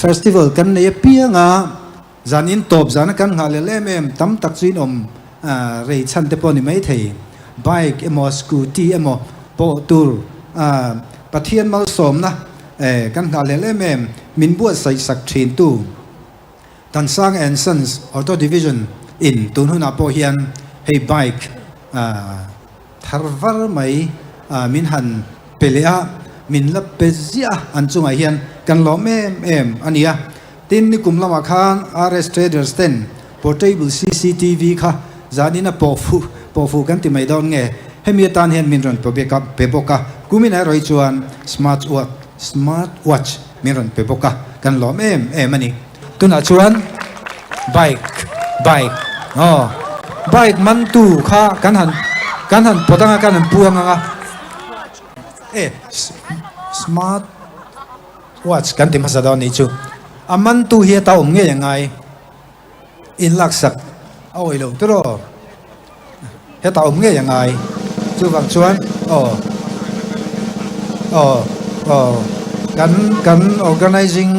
festival kan ne pia nga zanin top zan kan nga le le mem tam tak chin rei chan te poni mai thei bike emo scooty emo po tur pathian mal som na kan nga le mem min buat sai sak thin tu tan sang and sons auto division in tun huna po hian hey bike tharvar mai min han pelea min la pezia an chunga hian kan lo em ania tin ni kum lama khan RS Traders ten portable CCTV kha zanina po fu kan ti mai don nge hemi tan hian min ron pe boka kumina roi chuan smart watch min ron pe boka kan lo em ani tuna chuan bike bike man tu kha kan han potanga kan han puanga smart watch kan ti masadon ni chu aman tu hi ta nge yangai in laksak oi lo tro he ta nge yangai chu wang chuan kan organizing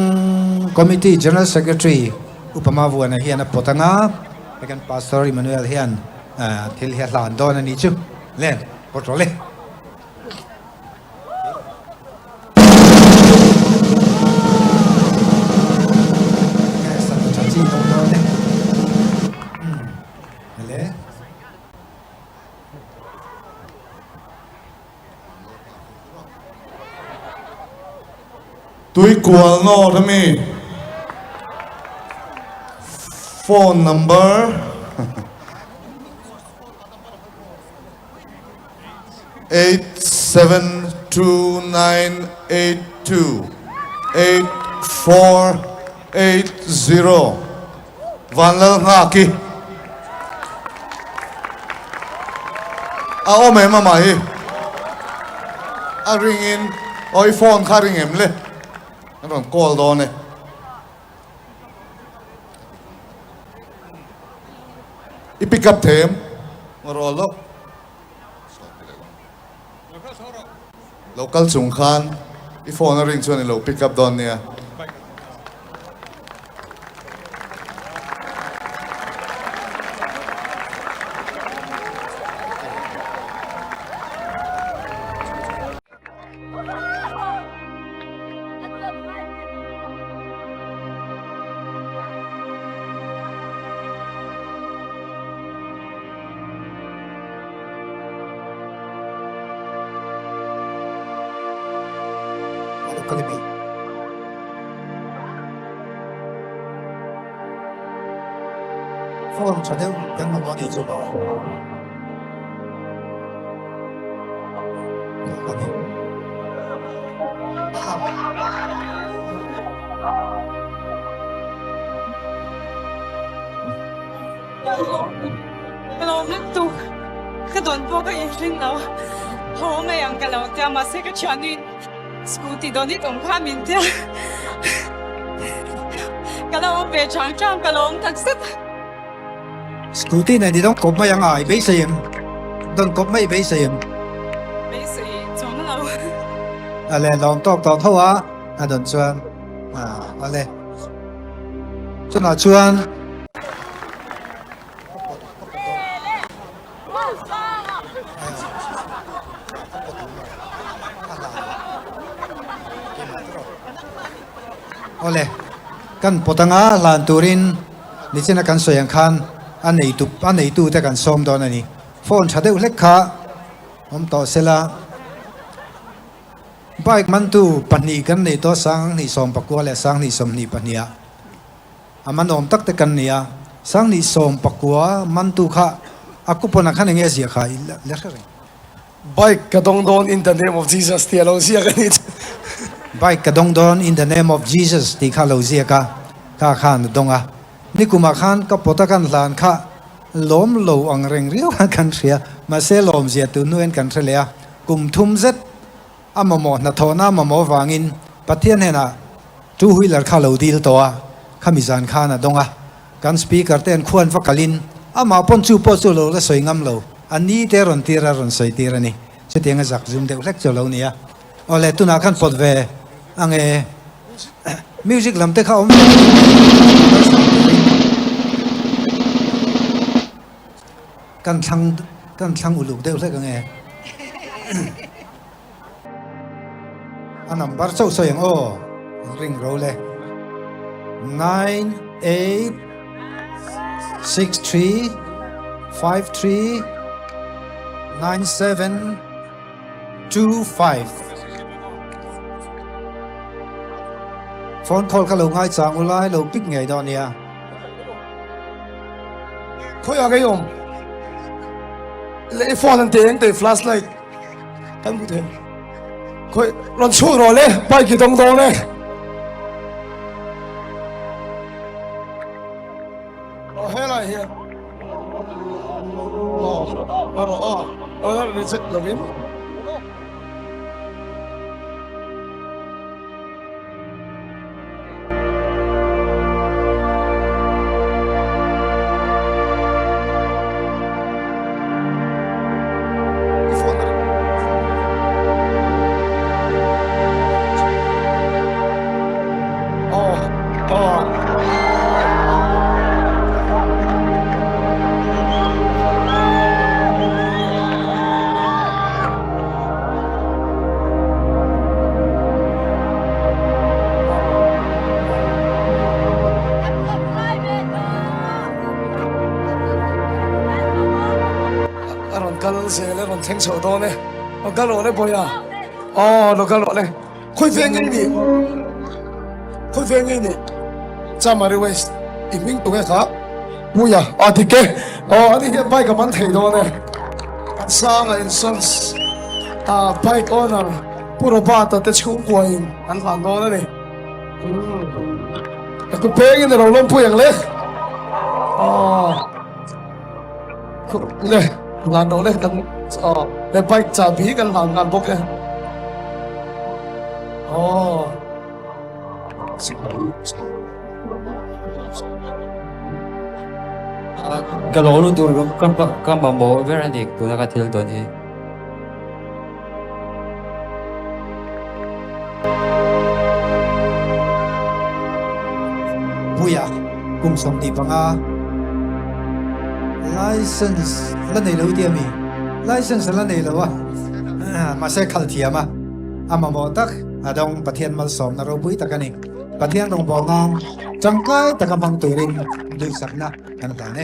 committee general secretary upama vuana hian a potanga kan pastor Emmanuel hian thil hi hlan don ani chu len potrole Tui kual no thami phone number 8729828480 Vanlal Ngaki o me mama hi a ring in oi phone kha ring em le nó còn call đó này i pick up thêm rồi lo local chung khan i phone ring chuan lo pick up don nia Kalimi phone cho theo kan ma body chu baเรานึกดูกระโดดพวกก็ยังริ้งเราโหไม่ยังกันเราจะมาเซ็กชานินสกูตี้ตอนนี้ตรงข้ามมินเดียกันเราไปช่างจ้างกันเราทักษิณ scooty này thì don't cop mai yang ai be sayem don't cop mai be sayem ไม่สิจงเรา ale long tok to thawa adon chuan ale chuna chuan ole kan potanga lan turin ni chena kan soyang khan an nei tu te kan som don ani phone chade u lekha om to sela bike man tu pani kan nei to sang ni som pakwa le sang ni som ni pania aman om tak te kan nia sang ni som pakwa man tu kha akupona khan nge sia kha le kha Bike kadong don in the name of Jesus ti alo siya kanit. bike kadong don in the name of Jesus ti kha lo zia ka khan donga ni kuma khan ka potakan hlan kha lom lo ang reng riu kan thria ma se lom zia tu nuen kan threlia kum thum zet amamo na thona mamo wangin pathian hena two wheeler kha lo dil to a khamizan khana donga kan speaker ten khuan vakalin ama pon chu po chu lo la soingam lo ani te ron tira ron soi tirani chetianga zak zum de lek cholo nia ole tuna khan pot ve ange มิวสิกลำเตะเขากันทั้งอุลุกเดียวใช่กันไงอันนั้นบาร์โซ่สวยงโอริงโรเลย 9 8 6 3 5 3 9 7 2 5 phone call ka lo ngai chang ulai lo pik ngai don ya khoi a cái ông lấy phone anh tiền tới flashlight kan bu the khoi ron chu rồi le bai ki dong dong le oh hela here oh it's lovingกันเสียแล้วมันเท่งโฉดเนี่ยมันกันหล่อเลยบ่อยอ่ะอ๋อเรากันหล่อเลยคุยเฟียงไงนี่คุยเฟียงไงนี่จำมาด้วยอีกวิ่งตัวแค่ครับมุ้ยอ่ะอ๋อที่แกอ๋อที่แกไปกับมันเท่งโดนเนี่ยสร้างอะไรสักไปก่อนนะผู้รับบ้านแต่ชุ่มกว่าอินอันหลังโดนนี่แต่กูเพ่งเนี่ยเราล้มผู้อย่างเล็กอ๋อเลยงานโดนเลยกันอ๋อเลยไปจับผีกันหลังงานพวกเนี่ยอ๋อ Kalau orang tu kan bambu berani tu nak katil tu ni. puya kum som di panga license la nei lo dia mi license la nei lo wa ma se khal thia ma ama mo tak adong pathian mal som na ro bui takani pathian rong bo ngam changkai takabang turing dui sakna kan ta ne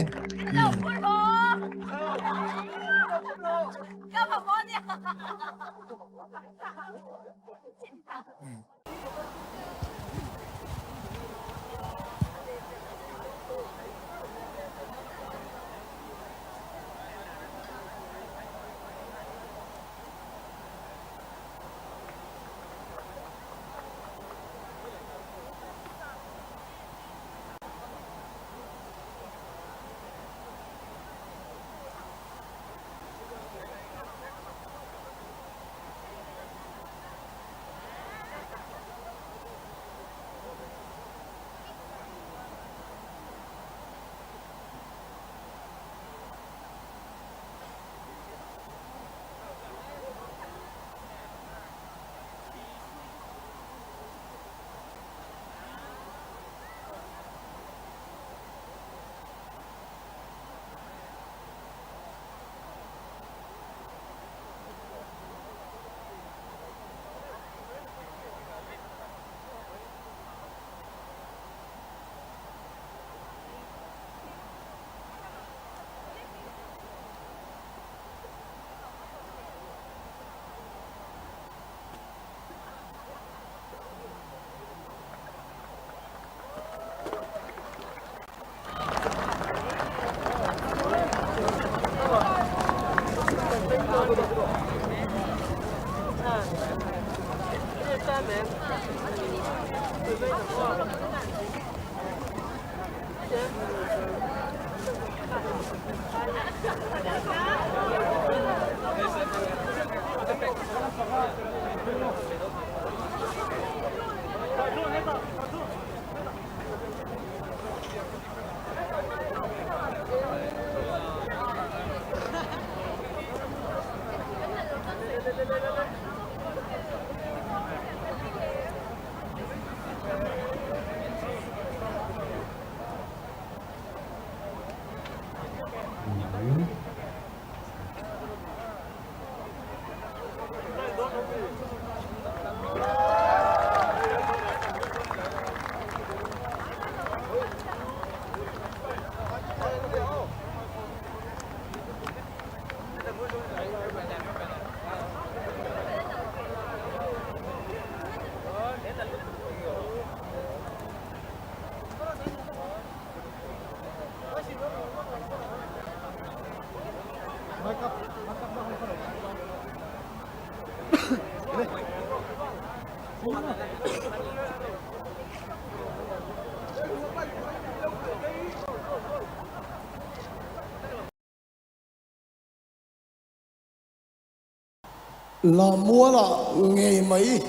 là mua là ngày mấy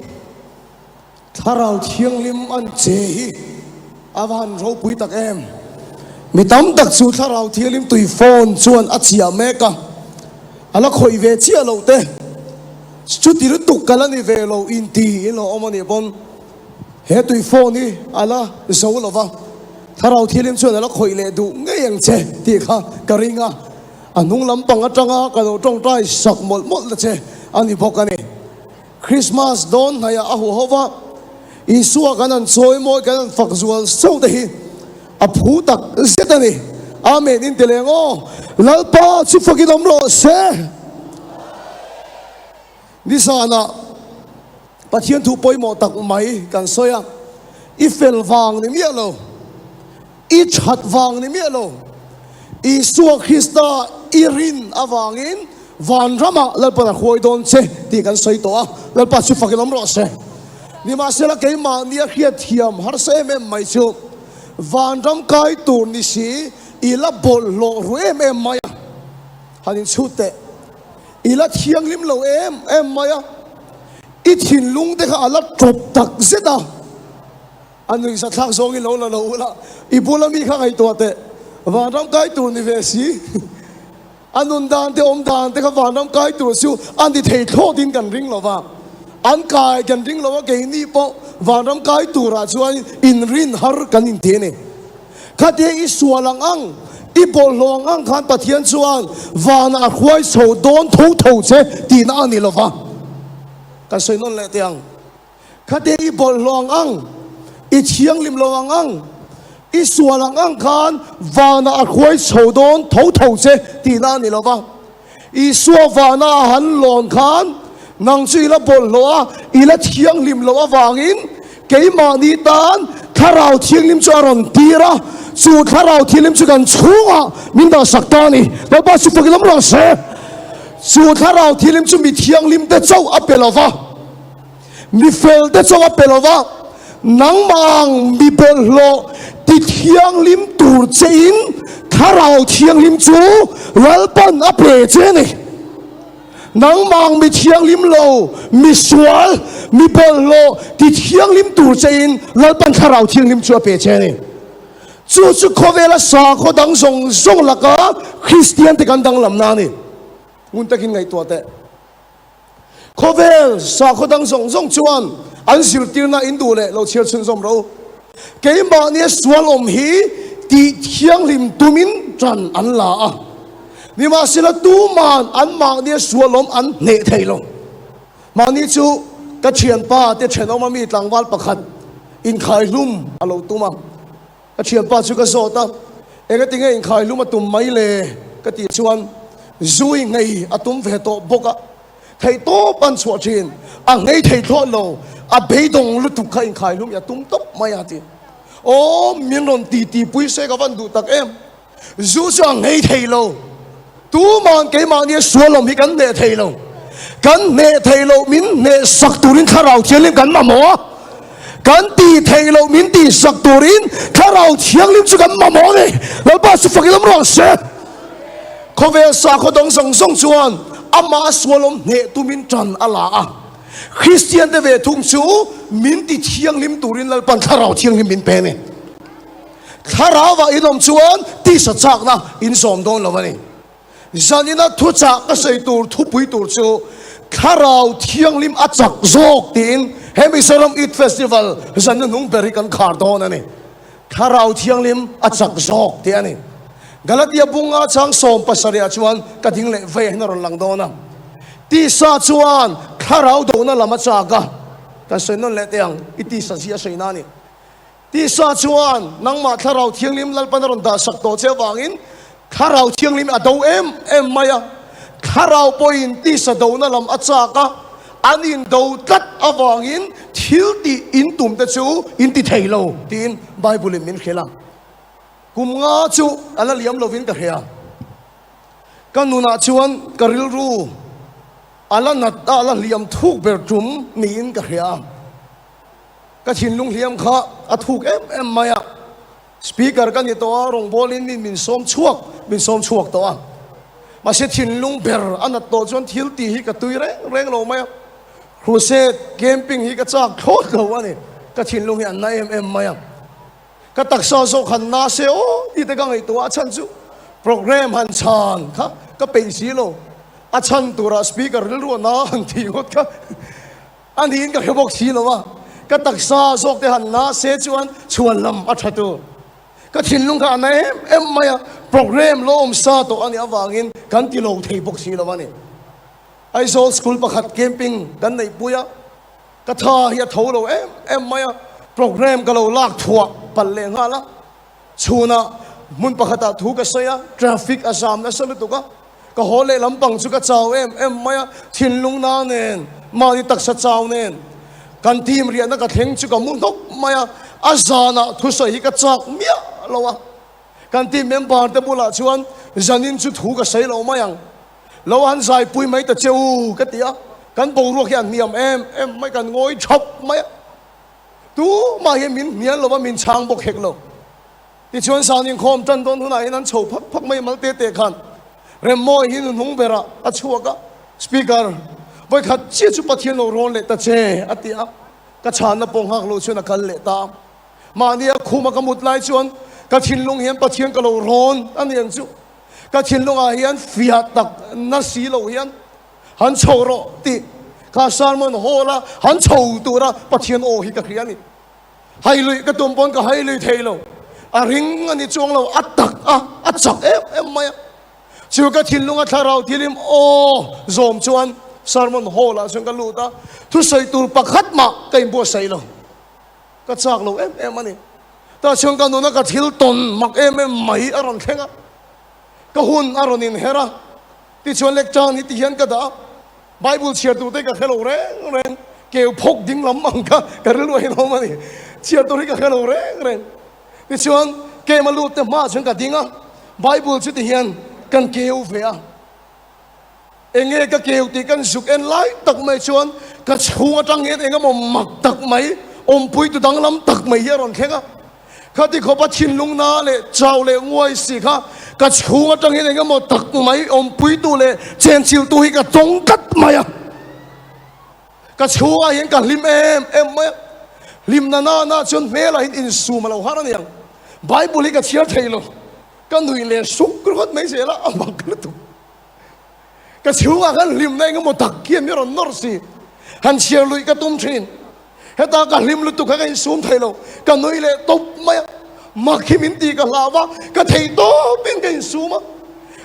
thà rào thiêng lim ăn chế hi avan rô bụi tắc em mi tắm tắc su thà rào thiêng lim tùy phone chuan a chia mẹ cả ala khoi về chia lâu te chút tí tục cái là ni về lâu in tì in lâu ông anh bon he tùy phone đi ala sâu lâu vang thà rào thiêng lim chuan ala khoi lệ đủ ngay yang chế thì kha karinga anung lam pang atanga ka do tong trai sak mol mol la che ani bokani Christmas don haya ahu hova isua kanan choi moi kanan fakzual so de hi aphu tak setani amen in telengo lalpa chu fakinom ro se ni sana pathian thu poi mo tak mai kan soya ifel wang ni mialo I chat wang ni mialo isua Krista irin awangin van rama lalpa na khoi don che ti kan soi to a lalpa chu fakinom ro se ni ma se la ke ma ni a khiat thiam har se me mai chu van ram kai tur ni si ila bol lo ru em mai hanin chute ila thiang lim lo em mai I thin lung te kha ala trop tak zeta anu sa thak zong I lo la I bula mi kha kai to te van ram kai tur ni ve si anun dan te om dan te kha van ram kai tur su an di thei tho din kan ring lo wa an kai kan ring lo wa ke ni po van ram kai tur ra chuan in rin har kan in te ne kha te I sualang ang I bol long ang khan pathian chuan van a khwai so don tho che ti na ani lo wa kan soi non le tiang kha te I bol long ang I chiang lim lo ang I sualang ang khan van a khwai so don tho che ti na ani lo wa I suwa van a han lon khan nang chui la bol lo a ila chiang lim lo a wangin ke ma ni tan tharau chiang lim charon tira chu tharau thilim chu kan chunga min da saktani lo ba su fakilam ro se chu tharau thilim chu mi thiang lim te chau apelova mi fel te chau apelova nang mang mi bol lo ti thiang lim tur chein tharau thiang lim chu lalpan ape che ni nang mang mi thiang lim lo mi sual mi bol lo ti thiang lim tur chein lalpan tharau thiang lim chu ape che ni chu khovela sa kho dang song song laka Christian te kan dang lam na ni ngun takin ngai to te khovel sa kho dang song song chuan an sil tir na indu le lo chiar chun som ro ke ma ni swal om hi ti thiang lim tumin tran an la a ni ma sila tu man an ma ni swal om an ne thei lo ma ni chu ka thian pa te chen om mi tlangwal pakhat in khai lum alo tuma a thian pa chu ka so ta e ka tinga in khai luma tum mai le ka ti chuan zui ngai atum ve to boka thei to pan chua chin a ngai thei tho lo a beidong lu tu khai in khai lum ya tum top mai ati o min ron ti pui se ka van du tak em zu cha ngai thei lo tu man ke ma ni sual lom hi kan ne thei lo min ne sak turin tharau chelim kan ma mo kan ti thei lo min ti sak turin tharau thiang lim chu kan ma mo ni lo ba su fakilam ro se khove sa kho dong song song chuan ama swalom ne tu min tran ala a Christian te ve thum chu min ti thiang lim turin lal pan tharau thiang lim min pe ne tharau wa inom chuan ti sa chak na in som don lo ni zanina thu chak ka sei tur thu pui tur chu tharau thiang lim a chak zok tin hemi salam eat festival zan nung beri kan khar don ani tharau thiang lim a chak zok ti ani Galatia bunga chang som pasaria chuan kading le ve na ron lang do na ti sa chuan kharau do na lama chaka kan soinon le teang iti sa sia soinani ti sa chuan nang ma kharau thianglim lalpan ron da sak to che wangin kharau thianglim ado em maya kharau poin ti sa do na lam achaka anin do tat awangin thil ti in tum te chu in ti thailo tin bible min khela kum nga chu ala liam lovin ka hea kanuna chuan karil ru ala nat ala liam thuk ber tum ni in ka hea ka thin lung liam kha a thuk em maya speaker kan ni to rong bolin min som chuak to a ma se thin lung ber anat to chuan thil ti hi ka tui reng lo maya crusade camping hi ka chak thot lo ani ka thin lung hi an na em maya ka taksa so khan na se o ti te ka ngai to a chan chu program han chan kha ka pe si lo a chan tura speaker ru na han ti hot ka an hin ka hebok si lo wa ka taksa so te han na se chuan lam a thatu ka thin lung ka na em maya program lo sa to ani awangin kan ti lo thei bok si lo wa ni ai so school pakhat camping kan nei puya ka tha hi tho lo em maya program ka lo lak thua palle ngala chuna mun pakhata thu ka saya traffic asam na salu to ka hole lampang chu ka chaw em maya thinlung na nen ma ni taksa chaw nen kan team ria na ka thleng chu ka mun thok maya azana thu sai ka chak mia lowa kan team member te bula chuan zanin chu thu ka sai lo mayang lo han sai pui mai ta cheu ka tia kan bo ro hian niam em mai kan ngoi chop maya tu ma ye min nian lo ba min chang bok hek lo ti chuan sa ning khom tan don hunai nan chho phak mai mal te khan rem mo hin nung bera a chuaka speaker boy khat chi chu pathian lo ron le ta che atia ka chan na pong hak lo chuna kal le ta ma nia khuma ka mut lai chuan ka thinlung hian pathian ka lo ron aniang chu ka thinlung a hian fiat tak na si lo hian han choro ti ka salmon hola han chou tura pathian o hi ka khiani hailui ka tumpon ka hailui thailo a ring ani chong lo atak a chak em maya chu ka thinlung a tharau thilim o zom chuan salmon hola chung ka luta thu sai tur pakhat ma kai bo sai lo ka chak lo em ani ta chung ka nuna ka thil ton mak em mai aron thenga ka hun aronin hera ti chuan lek chan hi ti hian ka da Bible share tu te ka hello reng kêu phok ding lam ang ka ru hi no mani share tu ka hello reng ti chuan ke ma lu te ma chung ka dinga Bible chu ti hian kan kêu ve a enge ka kêu ti kan suk en lai tak mai chuan ka chhunga tang het enga mo mak tak mai om pui tu dang lam tak mai hi ron khenga kha ti kho pa thin lung na le chaw le ngoi si kha ka chhunga tang hen enga mo tak mai om pui tu le chen chiu tu hi ka tong kat maya ka chhunga hen ka lim em maya lim na chon mela hin in su ma lo haran yang Bible hi ka chiar thailo ka nui le suk krot mai se la amak tu ka chhunga kan lim na enga mo tak kiam mi ron nor si han chiar lui ka tum thin heta ka lim lu tu ka in sum thailo ka nui le top maya makhimin ti ka lawa ka thei to pin ka in suma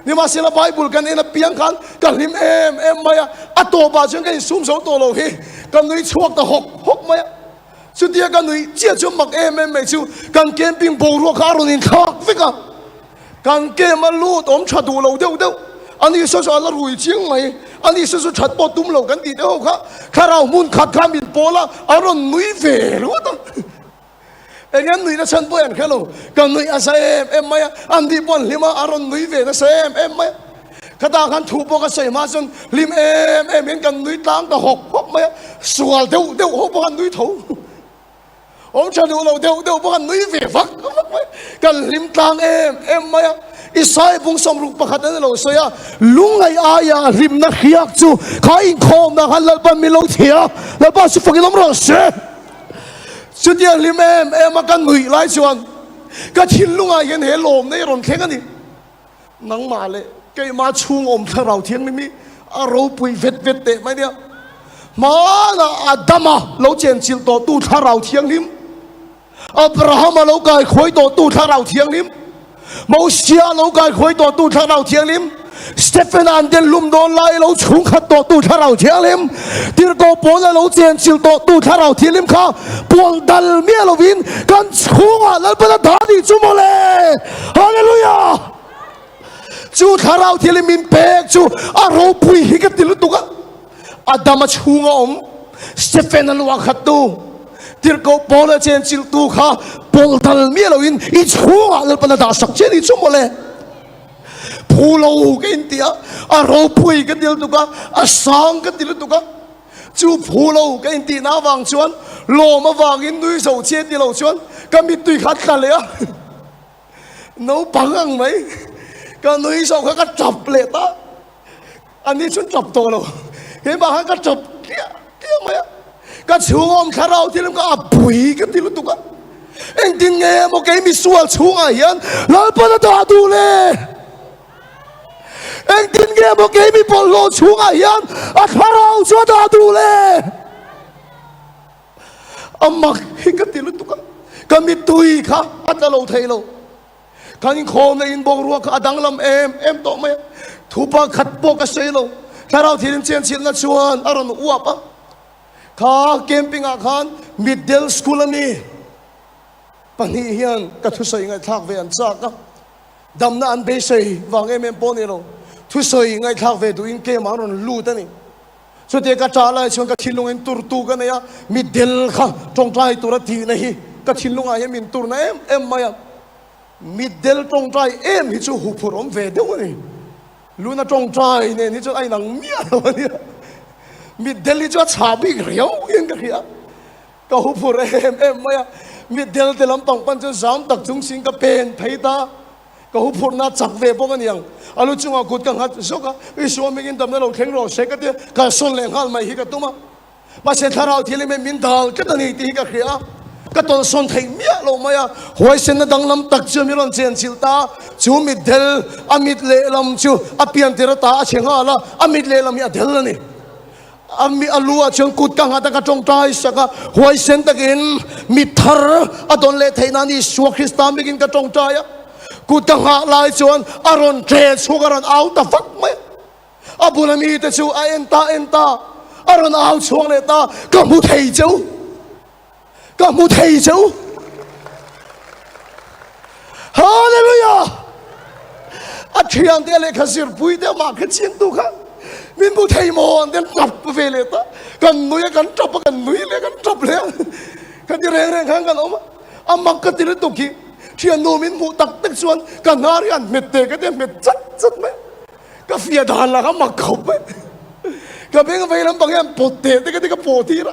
ni ma sila Bible kan ina piang kan ka lim em maya ato ba chung ka in sum so to lo hi ka nui chuak ta hok maya chu tia ka nui chia chu mak em mai chu kan camping bo ro kha ro nin khak fika kan ke ma lu tom cha du lo deu ani so la rui ching mai ani so chat po tum lo kan ti de ho kha rau mun khat kha min pola aron nui ve lo ta engan nui na chan po yan khelo kan nui asa em maya andi pon lima aron nui ve na sem em maya kata kan thu po ka sai ma chon lim em kan nui tang ta hok maya sual deu ho po kan nui tho om cha du lo deu po kan nui ve vak kan lim tang em maya isai bung som ruk pakhat an lo soya lungai aya rim na khiak chu khai khom na halal pan mi lo thia la ba su fakilom ro se chu dia lim em kan nui lai chuan ka thin lunga yen he lom nei ron theng ani nang ma le ke ma chung om tharau thiang mi a ro pui vet te mai dia ma na adama lo chen chil to tu tharau thiang lim Abraham lo kai khoi to tu tharau thiang lim 冇事啊，老界佢度都睇到天靈。Stephen 安den lum don lai lo chung khat to tu tharau thialim tir ko pon lo chen chil to tu tharau thilim kha pol dal mi lo win kan chunga lal pa da di chumole hallelujah chu tharau thilim min pek chu a ro pui hi ka til tu ka adama chunga Stephen lo khat tu tir ko pon chen chil tu kha pol dal mi lo win I chunga lal pa da sak chen I chumole Pulau kan dia, aropui kan dia tu kan, asang kan dia tu kan, tu pulau kan dia na wang cuan, loma wangin nui so cie dia lo cuan, kami tu kat kalaya, no pangang mai, kan nui so kan cap leta, ani cuan cap to lo, he bahang kan cap dia mai, kan cuam karau dia kan apui kan dia tu kan, engtin nge mo kami sual cuang ayan, lalu pada tu le. Anh tin nghe một cái mi bỏ lô xuống à hiền à thao cho ta đủ lệ mặc hi cái tiền lúc cái mi tùy khá ăn ta lâu thấy lâu cái những khom này in bong ruộng cả đắng lắm em tổ mày thu ba khát bo cái xây lâu thao thiên trên trên là chuan ở đó uap á khá camping à khan middle school này pani hiền cái thứ xây ngay thác về ăn chắc á đâm na ăn bê xây vàng em bỏ này lâu thu soi ngay thác về tụi in kia mà nó lù thế này, so thế cái trả lại xong cái thìn lung in tur tu cái này á, mi del khang trong trai tu ra thì này, cái thìn lung ai min tur này em mày mi del trong trai em hi chú hụp phồng về đâu này, lu na trong trai này hi chú ai nang mía đâu này, mi del hi chú chả bị réo yên cái kia, cái hụp phồng em mày mi del thì làm bằng pan chú giảm đặc trung sinh cái pen thấy ta. Cái hộp phun na chặt về bao nhiêu, alo chung à cột căng hạt sốc à, số mình in tầm này lâu khen rồi sẽ cái gì, cái son lên hal mày hi cái tuma, mà sẽ thà rau thì lấy mình dal cái này thì cái kia, cái tuần son thấy mía lâu mày à, hoài sen na đang làm tắc chưa mình làm chuyện chịu ta, chú mít del, amit lệ làm chú, apian tera ta chêng hala, amit lệ làm ya del này. Ami alua chung cột căng hạt cái trong trai saka, hoài sen ta in mít thar, adon lệ thấy nani suak Christam begin cái trong trai á. Cú tăng hạ lại chuan aron tre chugaran out ta fuck mai abulami te chu enta aron out chuang le ta ka mu thei chu hallelujah a thiang te le khasir pui te ma kha chin tu kha min mu thei mon den tap ve le ta kan nui kan tap kan nui le kan tap le kan di reng khang kan oma amak ka til tu ki thiên nô min mu tắc tắc xuân cả nari ăn mệt tê cái đêm mệt chất chất mấy cái phía đàn là cái mặc khẩu ấy cái bên cái vậy lắm bằng em bột tê cái bột đi đó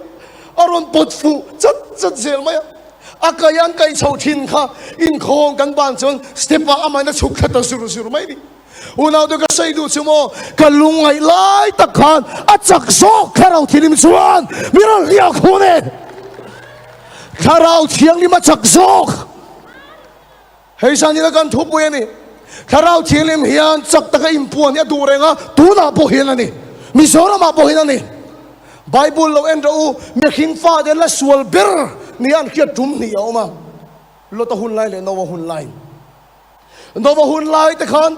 aron bột phụ chất chất gì mấy cái anh cái sầu thiên kha in khong căn bản xuân step vào amai nó chụp khát suru suru mấy đi unau đó cái say đủ chứ mò cái lung ngày lại tắc khan chắc số khá rau thiên xuân mira liak hone khá rau thiên đi mà chắc số hay sao như là con thúc bùi này, khá rau thiên liêm hiền chắc ta cái impuan ya đủ rồi ngã, đủ nào bùi hiền này, mi số nào mà bùi hiền này, Bible lo en rau, mi kinh pha đến là sual bir, ni an kia trúng ni ao mà, lo ta hun lai le nova hun lai ta khan,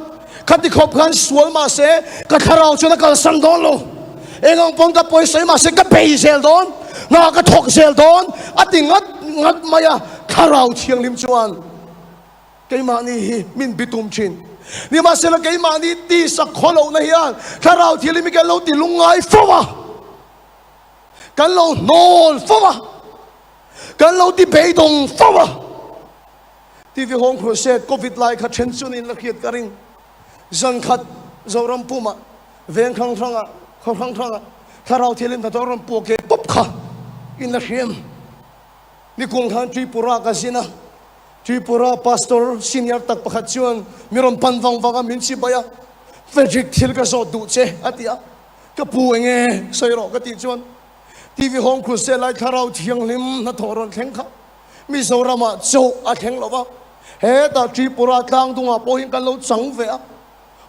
khát đi khop khan sual mà sẽ, cái khá rau cho nó cái sang đón lo, em ông phong cái bồi sấy mà sẽ cái bể sel đón, ngã cái thọc sel đón, tiếng ngắt mày à, khá rau thiên liêm chuan. Cái mà ni min bitum chin ni mà sẽ là cái mà ni ti sắc khó lâu này à khá rau thì mình cái lâu thì lung ngay phô à cái lâu nol phô à cái lâu thì bị động phô à thì vì Hong Kong sẽ Covid lại khát chen chun in lạc hiệt cái ring dân khát dầu ram pu mà ven khang thang à khá rau thì mình thật ram pu cái bắp khát in lạc hiểm ni cùng thằng Tripura cái gì na Tripura pastor senior tak pakhat chuan miron panwang wanga min si baya Frederick thil ka so du che atia ka pu enge soiro ka ti chuan TV Hong Kong se lai tharau thiang lim na thoron theng kha mi zorama cho a theng lova he ta Tripura tang tunga pohin kan lo chang ve a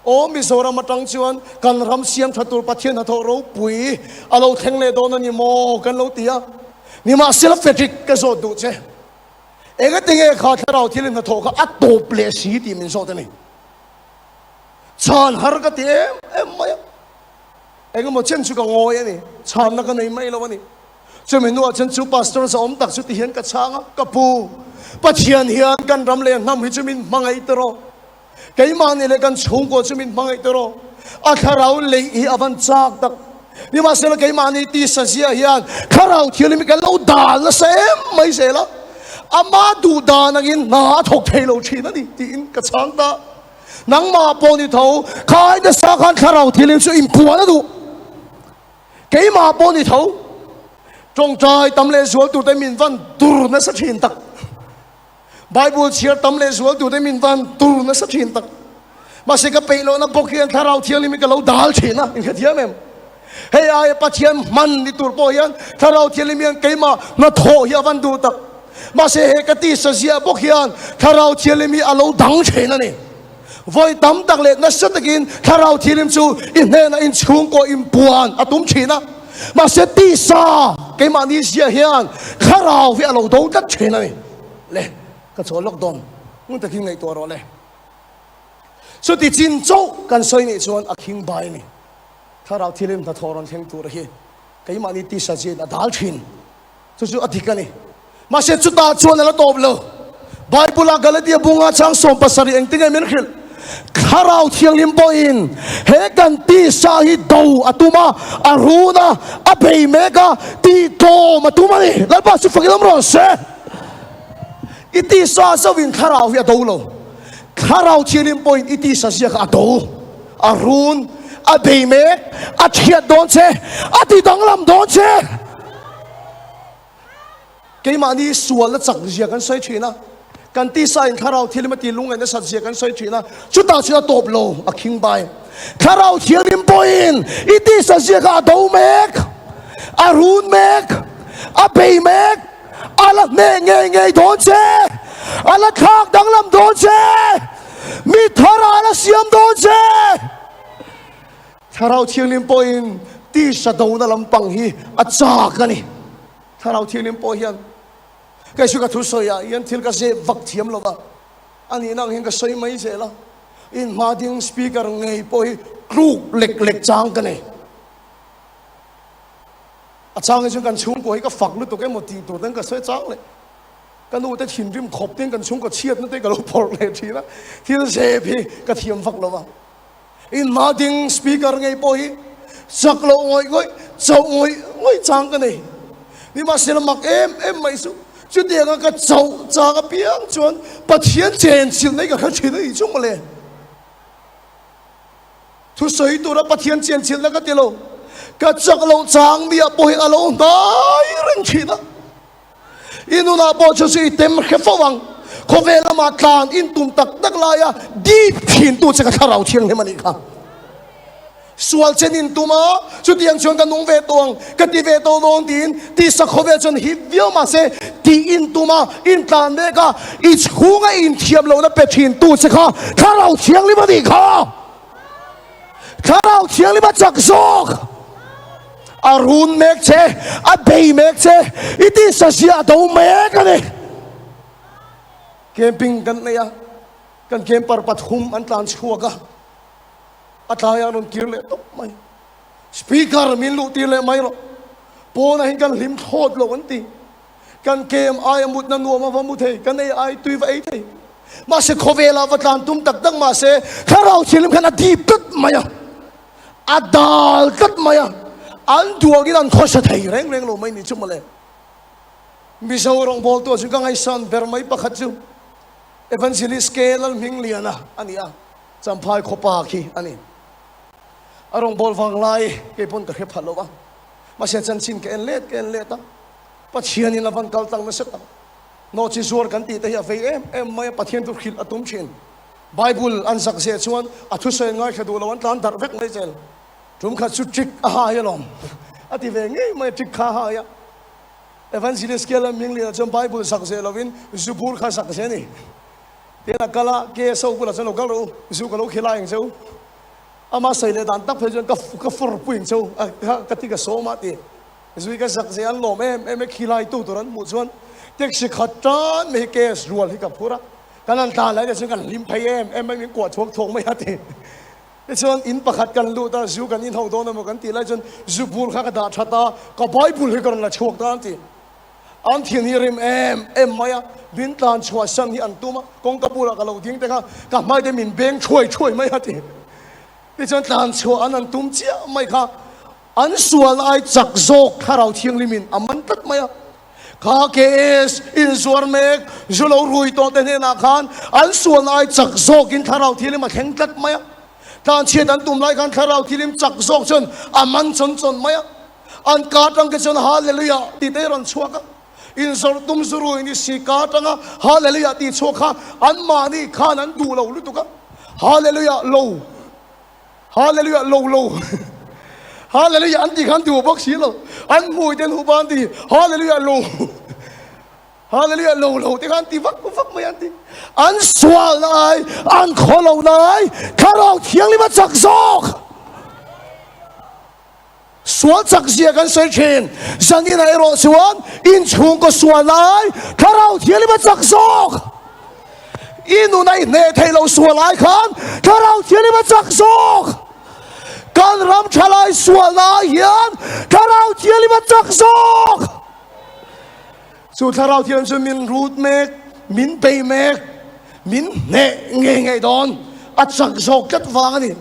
o mi zorama tang chuan kan ram siam thatur pathian na thoro pui alo theng le don ani mo kan lo tia ni ma sel Frederick ka so du che เองก็ติงเองขาดเราที่เล่นโถก็อัดโตเปลี่ยสีตีมินโซตันนี่ชานฮาร์กตีเอ็มไม่เองก็มาเช่นชุกงอยนี่ชานนักในไม่แล้ววันนี้จะไม่นัวเช่นชุปาสเตอร์สอมตักชุดที่เห็นกับช้างกับปูปัจเจียนเฮียนกันรำเลียงน้ำหิจมินมังไอตรอไก่มานี่เลยกันชงก็จมินมังไอตรออาคาราเลยอีอวันจากตักนี่มาเสละไก่มานี่ตีสัญญาเฮียนคาราที่เลยมีกันเล่าด่าละเสมไม่เสละอามาดูด่านักินน่าถกเทโลชีนั่นดิตีนกับช้างตานังมาปนิเท่าขายจะสักขันคาราที่เลยช่วยอิมพัวนะดูไก่มาปนิเท่าจงใจตำเลสวลตัวได้มินวันตูร์นัสชินตักไบเบิลเชียร์ตำเลสวลตัวได้มินวันตูร์นัสชินตักมาสิกับไปโลนะพวกเขียนถ้าเราเที่ยวลิมิกเราดาลชินะอินเดียเมมเฮียไอ้ปัจเจียนมันนี่ตัวโปยันถ้าเราเที่ยวลิมิกไกมานาโถเฮียวันดูตักมาสิเฮกตีสัญญาพวกเขียนถ้าเราเที่ยวลิมิเราดังชินะนี่ไว้ตำตักเล็กนัสตะกินถ้าเราเที่ยวลิมิจูอินเนนะอินชุงก็อินปวนอาตุมชินะมาเสตีซาไกมานี่เสียเฮียนข้าเราเวลาดูกัดเชนนี่เลยก็ชวนล็อกดอนมึงตะคิงในตัวเราเลยสุดที่จินโจ้กันใส่นี่ชวนอักคิงใบนี่ข้าเราที่เล่มตะทอรอนเฮงตัวเราไกมานี่ตีซาเจนดัลชินสุดอธิกันนี่มาเสจุดตาชวนแล้วตบเลยไบเบิลกาลเดียบุงอาช่างส่งภาษาอังกฤษเหมือนกันข้าเราเที่ยงลิมโปอินเฮกันตีสาฮิดูอัตุมาอารูนาอาเบย์เมกาตีโตมาตุมานี่แล้วป้าสุฟังลำร้อนเสอิตีสาสวินข้าเราเฮียดูโลข้าเราเที่ยงลิมโปอินอิตีสาเสียกาดูอารูนอาเบย์เมกอาเทียดโดนเชอาตีตังลำโดนเชเกี่ยมานี่ส่วนละจักเสียกันใส่ชีนะกันตีสายข้าเราที่ลิมตีลุงไงเนี่ยสัตย์เสียกันใส่ชีนะชุดตาชุดตบโลอักคิงใบข้าเราเที่ยวลิมโปอินอิตีสัตย์เสียกาดูเมกอารูนเมกอาเบย์เมกอาละเมงเงยโดนเชอาละขากดังลำโดนเชมีทาราละเสียมโดนเชข้าเราเที่ยวลิมโปอินตีสัตย์ดูนั่นลำปังฮีอาจากกันนี่ข้าเราเที่ยวลิมโปอินก็ชุกทุสอยยันทิลก็เซวักเทียมโลกอันนี้นั่งเห็นก็สวยไม่เสร็จละอินมาดิ้งสปีกเกอร์ไงพอยครูเล็กจางกันเลยอาจารย์ก็ช่วยกันชุ่มก็ให้ก็ฝักลุตัวแกหมดทีตัวนั้นก็สวยจางเลยกันดูแต่ถิ่นริมขบเตียงกันชุ่มก็เชียดนั่นเองก็เราพอเลยทีนะที่นั่นเซพี่ก็เทียมฝักโลกอินมาดิ้งสปีกเกอร์ไงพอยสักโลงอยเจ้างอยจางกันเลยนี่มาเสร็จมักเอ็มไม่สุจุดเดียวก็เจ้าจากเปียงจวนปะเทียนเจนสิ่งไหนก็เขาเชื่อได้จุ่มมาเลยทุกสิ่งตัวเราปะเทียนเจนสิ่งแล้วก็เดียวก็จากเราจางมีอะไรอารมณ์ได้เรื่องชีนะอินุนาปอจะสื่อเต็มแค่ฟังเขาเวลามาทานอินตุมตักนักลายดีผินตัวจะกระทำเราเชียงให้มันอีกครับส่วนเช่นอินตุมาจุดยังชวนกันนุ่งเวตวงกันที่เวตวงดินที่สักเขาเวจนฮิบเวียวมาเสที่อินตุมาอินตานเมกาอิจหูงอินเทียมเรานะเป็ดหินตูสิค่ะถ้าเราเชียงลิบดีค่ะถ้าเราเชียงลิบจักโซกอารุนเมกเชอาเบย์เมกเชอิติสัชยาดูเมกันเลยเกมปิงกันเนี่ยกันเกมปรปัทุมอันตานชัวกะอาตายานุนกิรเลตบไม่สปีกเกอร์มินลูตีเลไม่หรอกโปนะเห็นกันลิมโทษโลวันตีกันเกมไอ้มุดนันวัวมาฟังมุดเฮกันไอ้ตุยไอ้เทมาเสกเวลาวัดลานตุ้มตักตั้งมาเสข้าเราเชื่อมกันอดีตกัดมาอะอดาลกัดมาอะอันตัวกินอันข้อสัตย์เร่งโลไม่นิจุมาเลยมิสาวรองบอลตัวจุกังไอซันเบอร์ไม่ปักขัดจูเอเวนซิลิสเกลมิงเลียนะอันนี้จำพายขบปากีอันนี้อารมณ์บอลฟังไล่เก็บปนตะเข็บฮัลโหลวะมาเสียจันชินเกนเลตปัจเจียนินาวันกัลตังนั่นเสร็จโนจิสวอร์กันตีแต่ยาเฟยไม่ปัจเจียนตุขิลอตุมชินไบเบิลอันสักเสียชวนอัตุเซนง่ายขดูละวันตานดาร์เวกไม่เจลจุ่มขัดสุดจิกอาหายลมอธิเวงไม่จิกขาหายเอวันซิลิสเกลมิงเลียจำไบเบิลสักเสียลวินซูบูร์ข้าสักเสียนี่เดี๋ยวนักกล่าเกสเอาบุลาจนกล่าซูกล่าขี้ลายอย่างเจ้าอามาใส่เลดันตักเพจนก็ฟอร์ปุ่นเจ้ากติกาโซมาตีสุยก็สักเสียนลมไม่ขี้ลายตู้ตัวนั้นหมดส่วน เด็กสิขัดจานไม่เกสรวนให้กับพวกเราการนั้นตาแล้วเดี๋ยวฉันกันลิมพายเอ็มไม่มีกวดทวงทงไม่ฮัดเองเดี๋ยวฉันอินประคัดกันรู้ตาจูกันอินเท่าโดนมากันตีแล้วฉันจูบูลข้ากระดาษชะตาก็ใบบุลให้กันละชวกตานตีอันที่นี่ริมเอ็มไม่อะบินตานชัวสันที่อันตุมะกงกระปุระกับเราทิ้งแต่ก็กับไม่ได้มินเบงช่วยไม่ฮัดเองเดี๋ยวฉันตานชัวอันนั้นตุมเจ้าไม่ค่ะอันส่วนไอ้จักโจกถ้าเราเที่ยงลิมินอันมันตัดไม่อะข้าเกสอินส่วนเมกจุลรุยตัวเต็นเนนาคานอันส่วนไอ้จักโจกินถ้าเราที่ลิมมาแข่งตัดไม่อะการเชียดันตุ่มไรกันถ้าเราที่ลิมจักโจกจนอันมันจนไม่อะอันการตั้งกันจนฮาเลลูยาตีเตรันชัวกันอินส่วนตุ่มสุรุยนี่สิการตั้งฮาเลลูยาตีชัวกันอันมานี่ข้านั้นดูเราลุตุกันฮาเลลูยาโลฮาเลลูยาโลฮาเลลูยาอันที่ขันตัวบอกสิโลอันมวยเดินหูบานที่ฮาเลลูยาโลฮาเลลูยาโลที่ขันที่ฟักไม่อันที่อันสวาลนายอันขอเรานายข้าเราเที่ยงลิมาจักซอกสวนจักเสียกันเสียเชนฉันนี่นายรอสวนอินชุงก็สวนนายข้าเราเที่ยงลิมาจักซอกอินุนายเนเทเราสวนนายขันข้าเราเที่ยงลิมาจักซอกการรำชลายส่วนนายยันถ้าเราเที่ยวลิบัจักซอกสุดถ้าเราเที่ยวจะมินรูดเมกมินเปย์เมกมินเน่ไงดอนอัดจักซอกจัดฟังนี่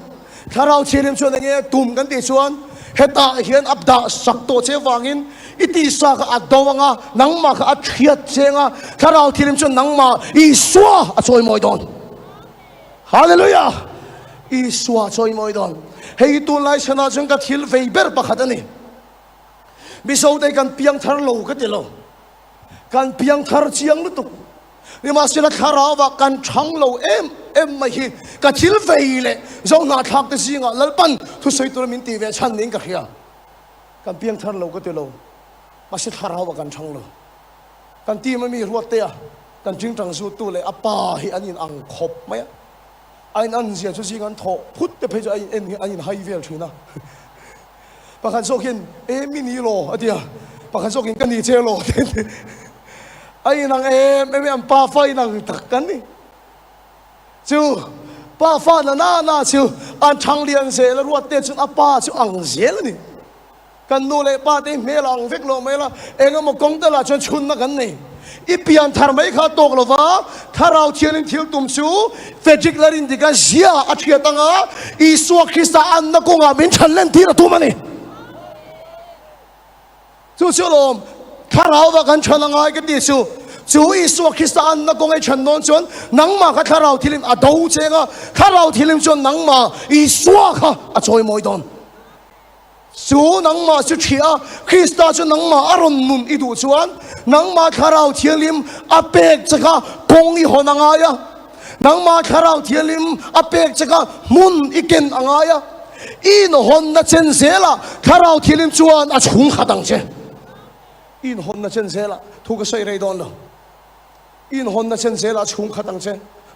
ถ้าเราเที่ยวชวนอย่างเงี้ยตุ่มกันตีชวนเฮตาเฮียนอับดาสักตัวเชฟังอินอิติสักอัดดวงอ่ะนังมาอัดเขียดเชงอ่ะถ้าเราเที่ยวชวนนังมาอีสัวอัดช่วยมอยดอนฮาเลลูยาอีสัวช่วยมอยดอนเฮ้ยตัวไล่ชนะจนกับทิลเฟเบอร์ปะขัดนี่มิโซได้กันเพียงทาร์โลก็เดโลกันเพียงทาร์เชียงลุตุนี่มาสิละคาราวะกันช่างโลเอ็มไม่ฮิกับทิลเฟเลยเจ้าหน้าทักแต่สิงะลัลปันทุสัยตัวมินตีเวชันนิ่งกับเฮียกันเพียงทาร์โลก็เดโลมาสิคาราวะกันช่างโลกันตีมันมีรัวเตียกันจึงจังสูตัวเลยอป้าฮิอันนี้อังคบไหมไอ้นั่นเสียชุดสีกันทอพุทธเพจไอ้ไฮเวลชีนะประคันโซกินมินิโลอะเดียประคันโซกินกันนี่เจโลไอ้นางไม่อันป้าไฟนางตักกันนี่จูป้าฟ้าน่าจูอันช่างเลียนเสแล้วรัวเตะจนอาป้าจูอังเสียแล้วนี่กันนู่นเลยป้าที่เมลังเฟกโลเมล่ะก็มากงตลาดจนชุนนักกันนี่อีเปียนทาร์ไม่ขาดตกหรอวะถ้าเราเที่ยวเที่ยวตุ่มชูเฟจิกลารินดิกันเสียอัจฉริยะตั้งอ่ะอีสวคริสต์อันนักงาบินฉันเล่นที่ระตัวมันนี่จู่ๆลมถ้าเราว่ากันฉันง่ายกันดีจู่อีสวคริสต์อันนักงไอ้ฉันนอนจนนังมาถ้าเราที่ลิมอ่ะดูเจงอ่ะถ้าเราที่ลิมจนนังมาอีสวกอ่ะช่วยมวยดอนจูนังมาสุดที่คริสต์จนนังมาอารมณ์นุนอีดูชวนนังมาคาราวเทียลิมอเปกจะก็กงอีหนังไงอะนังมาคาราวเทียลิมอเปกจะก็มุนอีเกนอังไงอะอินหอนนัเชนเซล่ะคาราวเทียลิมชวนอาชุงขัดังเชอินหอนนัเชนเซล่ะทุกข์ใส่ไรดอนล่ะอินหอนนัเชนเซล่ะชุงขัดังเช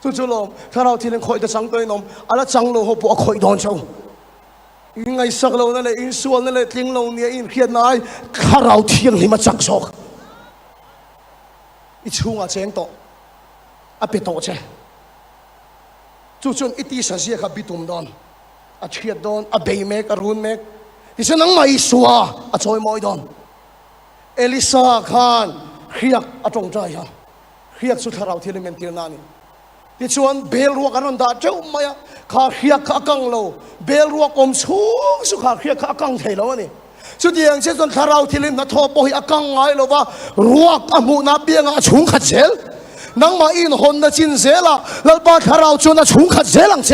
จู่ๆลมคาราวเทียลิมคอยจะจังตัวนมอะไรจังโลหะปวคอยดอนเช่ายังไงสักเรานั่นแหละอินส่วนนั่นแหละทิ้งเราเนี่ยอินเขียนนายข้าเราเที่ยงนี่มาจักซอกอีช่วงอาเจงโตอาเปโตเชจู่ๆอีตีสัญญากับบิตุมดอนอาเชียดอนอาเบย์เมกอารุนเมกที่ฉันนั่งมาอิสวาอาจอยมอยดอนเอลิซาขานเขียกอาจงใจฮะเขียกสุดท้ายเราที่เรียนตีนานี่ที่ชวนเบลรัวกันนั่นดาเจ้าไม่อะข้าเขียกข้ากังโลเบลรัวกลมสูงสุขาเขียกข้ากังเทแล้วนี่สุดยังเช่นข้าเราที่เรียนนัทโทปอยกังไงเราว่ารัวกอมูนาเบียงอาชุงขัดเซลนังมาอินหอนนัจินเซล่ะแล้วป้าข้าเราจนอาชุงขัดเซลังเซ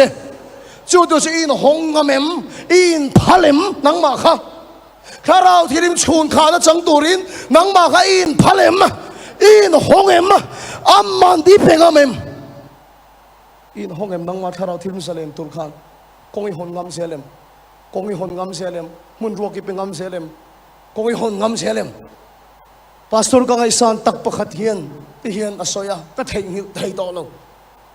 จู่ๆจะอินหงงเมมอินพาเลมนังมาข้าเราที่เรียนชูนข้าและจังตูรินนังมาข้าอินพาเลมอินหงเอ็มอัมมันดีเพงเมมอินห้องเอ็มนังมาถ้าเราที่มุสลิมตุรกันคงอีหอนงำเซเลมคงอีหอนงำเซเลมมุนรัวกิเป็นงำเซเลมคงอีหอนงำเซเลมพาสตอร์ก็ไงสันตักปะขัดเฮียนที่เฮียนอสอยาตัดเฮต่อเรา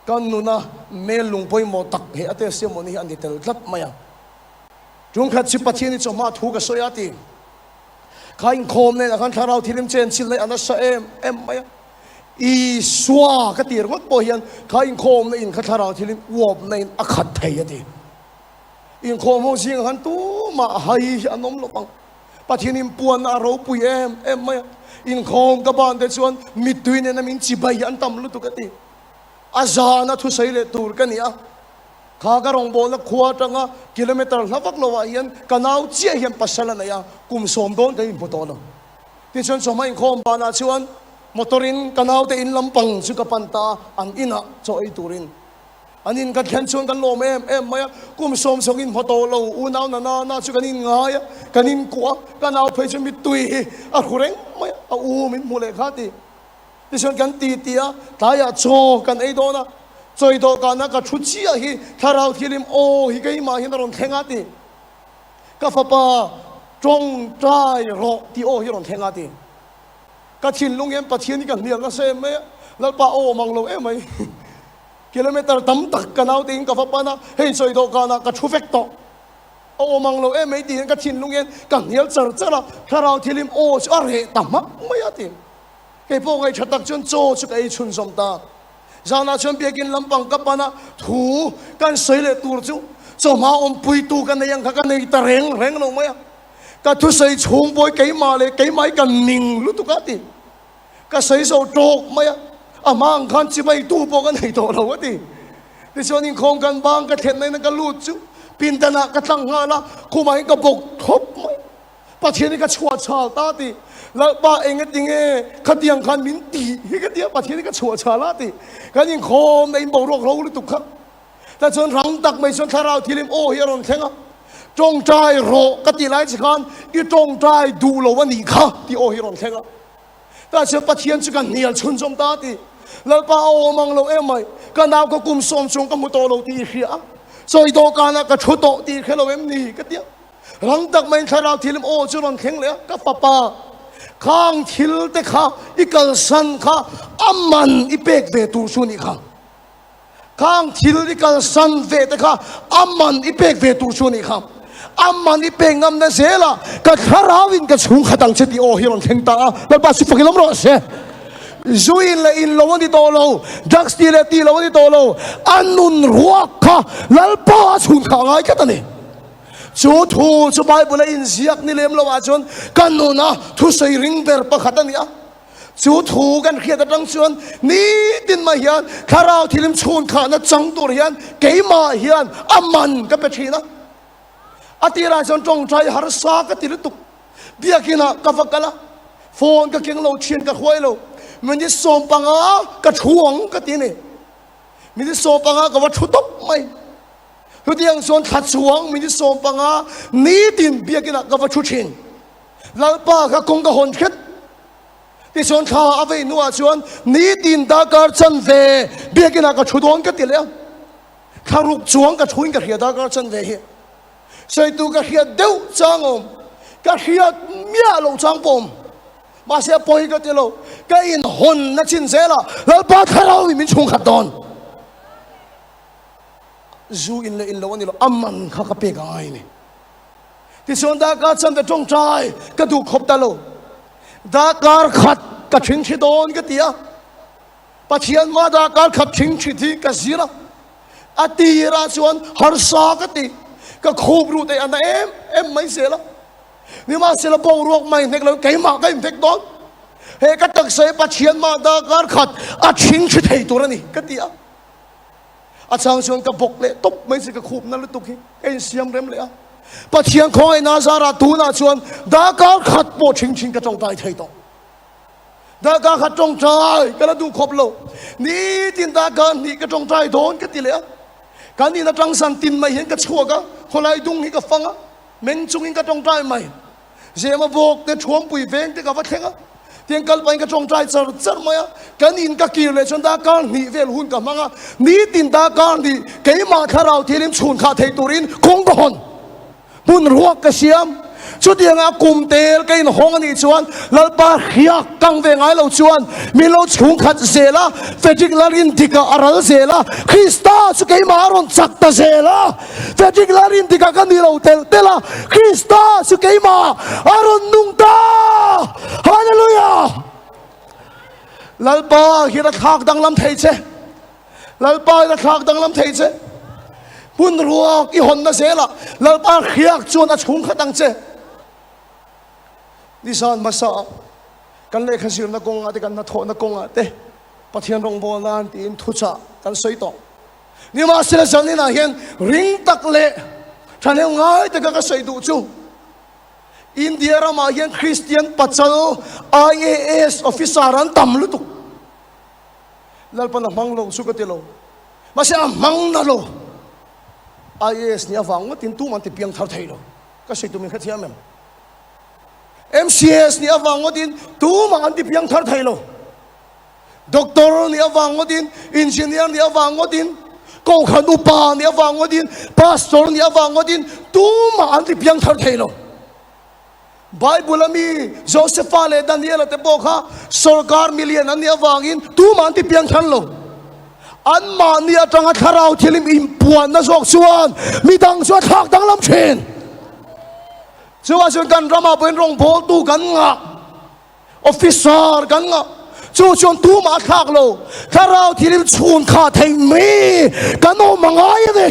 กันนู่นนะเมลุงไปหมดตักเฮอเตเสียมันนี่อันนี้เตลตัดมายังจงขัดสิบปัจจัยนี่จะมาถูกกับสอยาตีข้าอินโคมเนี่ยนะครับถ้าเราที่ริมเจนชิลเลยอันนั้นเอ็มมายัง อีสัวกติรถปอยยันข้าอินโคมในอินขัดเราที่ลิมวบในอขัดไทยดีอินโคมห้องเสียงหันตู้มาให้อันนมลบังปัจจุบันปวนอารมณ์ปุยเอ็มไม่อินโคมกับบ้านเดชวนมิดตุยเนี่ยนะมินจิบายันตำลุตุกติอาจารย์ทุสัยเลตูร์กันเนี่ยข้ากระรองบอลขวาจังกิโลเมตรละวักโลวายันกันเอาเจียยันปัสสาวะเนี่ยกุมสมโดนกันอินพุทโธลที่ชวนสมัยอินโคมบ้านอาชวนมอเตอรินกันเอาแต่อินลำปังสุกปันตาอันอินะโจไอตูรินอันนี้กันแขนชวนกันโลมเอ็มไม่กุมสมสกินพุทโธโลอุนเอานาสุกันอินง่ายกันอินกัวกันเอาเพชรมิตุยอะคุเร่งไม่เอาอูมินมูเลขาตีที่ชวนกันตีเตียตายโจกันไอโดนะจอยโดกันนะก็ชุดเชียฮีถ้าเราที่ริมโอฮิกายมาฮินารอนเทงาตีก็ฟ้าป่าจงใจรอที่โอฮิรอนเทงาตีก็ชินลุงเอ็มปะเทียนนี่กันเนี่ยก็เซมไหมแล้วป่าโอมังโลเอ็มไหมกิโลเมตรตั้มตักกันเอาตีนก็ฟ้าป่านะเฮ้ยจอยโดกันนะก็ชุเฟกโตโอมังโลเอ็มไม่ตีนก็ชินลุงเอ็มกันเนี่ยเจอละถ้าเราที่ริมโอจะอะไรตั้มมะไม่ยาตีไอ้พวกไอ้ชัดตักจนโจชุกไอ้ชุนสมตาจานาชนเบียกินลำปังกับปานะถูกันเสยเลตูร์จูจอมาอมปุยตูกันในยังกันในตะเร่งลงไหมก็ทุเสยชงบอยไก่มาเลยไก่ไม้กันนิ่งลุตุกติก็เสยโซโจกไหมอามังคันจิไปตูปกันในตัวเราติที่ชวนนิ่งคงกันบางก็เห็นในนั้นก็ลุดจูปินตนะก็ตั้งหาละคู่มาให้กระบอกทบไหมประเทศนี้ก็ชัวชาตาติแล้วป้าเองก็จริงขัดยังขันมินตีที่ก็เดียวประเทศนี้ก็ชัวชาลาติกันยิ่งโคมในบ่อรกเราหรือตุกครับแต่ส่วนรังตักไม่ส่วนทาราวที่ริมโอเฮียรอนเทงะจงใจโรกติไลสิกันอีจงใจดูโลวันนี้ค่ะที่โอเฮียรอนเทงะแต่เชื่อประเทศสุกันเนียลชุนสมตาติแล้วป้าโอมังโลเอ็มไม่กันดาวก็กุมสมชงก็มุตโตโลตีเขียซอยโตกานะก็ชุดโตตีเขโลเอ็มนี่ก็เดียวรังตักไม่ทาราวที่ริมโอจุรอนเทงเลยก็ป้าข้างทิลเตข้าอีกสันข้าอามันอีเป็กเวตูสุนิข้าข้างทิลอีกสันเวเตข้าอามันอีเป็กเวตูสุนิข้าอามันอีเป็กงามนั่นเสียละก็คาราวินก็ชุ่งขัดังเชติโอฮิรอนเทงตาแล้วป้าสิฟังลมร้อนเสียจูอินเลอินโลวันที่โตโลดักสตีเลตีโลวันที่โตโลอันนุนรัวข้าแล้วป้าชุ่งขังไงกันตอนนี้จูทูจูไบเบิลอินเสียกนี่เลี้ยมเราว่าจนกันนู่นนะทุสัยริงเบอร์ปะขัดนี่อ่ะจูทูกันเขียนตั้งชวนนี่ดินมาเฮียนข้าเราที่ลิมชวนขานะจังตัวเฮียนเกี่ยมาเฮียนอามันก็เป็นชีนะอติราชนจงใจหาสากติลุตุกเบียกินะกับฟักละโฟนก็เก่งเราเชียนกับหวยเรามันจะส่งปังอากับช่วงกับตีนี่มันจะส่งปังอากับวัตถุตบไม่คือที่ยังส่วนขัดสวงมีที่ส่งปังอานี้ดินเบียกินะกับวัตถุชินแล้วป้าก็คงกับหนคิดที่ส่วนข้าเอาไปนัวส่วนนี้ดินตาการจันเวเบียกินะกับชุดวนกันติแล้วข้ารุกจวงกับชุนกับเฮียตาการจันเวใส่ตัวกับเฮียเดวจางอมกับเฮียเมียลงจางปมมาเสียปอยกันติแล้วก็อินหนนักชินเสละแล้วป้าข้าเราไม่มีชงขัดดอนจูอินเลอินโลวันนี้เราอามันข้ากับเปกไงนี่ที่ส่วนดาการฉันจะจงใจก็ดูขบตาโลดาการขัดกับชิงชิโดนก็เตียปัจเจียนมาดาการขัดชิงชิทีก็ซีระอตีราส่วนฮาร์ซาก็ตีก็คูบรูแต่อันนั้นเอ็มไม่เสียละนี่มาเสียละปองรวกไม่เด็กเราเก่งมากก็เด็กโดนเฮก็ตักเสียปัจเจียนมาดาการขัดอาชิงชิทีตัวนี้ก็เตียอาจารย์ชวนกับบกเละตบไม่สิกับคูบนั่นเลยตุกฮีเอ็นเสียมเร็มเลยอ่ะปัจเจียนของไอ้นาซาราตูน่าชวนดาการขัดโปชิงกระจงใจไทยต่อดาการขัดจงใจก็แล้วดูครบโลนี่จินดาการนี่กระจงใจโดนก็ตีเลยอ่ะการนี่นะจังสันตินไม่เห็นกระชัวกะคนไรดุงนี่ก็ฟังอ่ะเม้นจุงกระจงใจไม่เสียมาบอกแต่ชวมปุ๋ยเวงที่กับวัดเทงอ่ะเทียงกันไปกระจงใจจะจะไหมอ่ะกันอินกะกีเลยชนดาการนี่เวลหุ่นกับมังอ่ะนี่ตินดาการนี่เกี่ยมาข้าเราที่ริมชุนข้าเทตุรินคงก่อนบุญรัวกระเสียมชุดยังอากุมเตลกินห้องนี่ชวนแล้วป้าเฮียกังเวงไอเราชวนมีเราชุงขัดเสละเฟจิกลารินติกาอาราเสละคริสต์สุกัยมารอนสักตาเสละเฟจิกลารินติกากันนี่เราเตละคริสต์สุกัยมาอารอนนุงตาฮาเลลูยา lalpa hira khak dang lam thei che lalpa hira khak dang lam thei che pun ruak I hon na sela lalpa khiak chuan a chung khatang che nisan masa kan le khasir na kong ate kan na tho na kong ate pathian rong bolan tin thucha kan soi to ni ma sela sani na hian ring tak le thane ngai te ka soi du chu India rama hian Christian pachal IAS officer an tam lu tu lalpa na manglo su ka tilo masya mang na lo IAS ni awang tin tu man ti piang thar thei lo ka sei tu min khathia mem MCS ni awang din tu man ti piang thar thei lo doctor ni awang din engineer ni awang din ko khan upa ni awang din pastor ni awang din tu man ti piang thar thei lo Bible ami Joseph ale Daniel te bokha sarkar million an ya wangin tu man ti piang than lo an ma ni atanga tharau thilim impuan na jok chuan mi dang chuan thak dang lam thin chuwa chuan kan rama ben rong bol tu kan nga officer kan nga chu chuan tu ma thak lo tharau thilim chhun kha thei mi kan o mangai de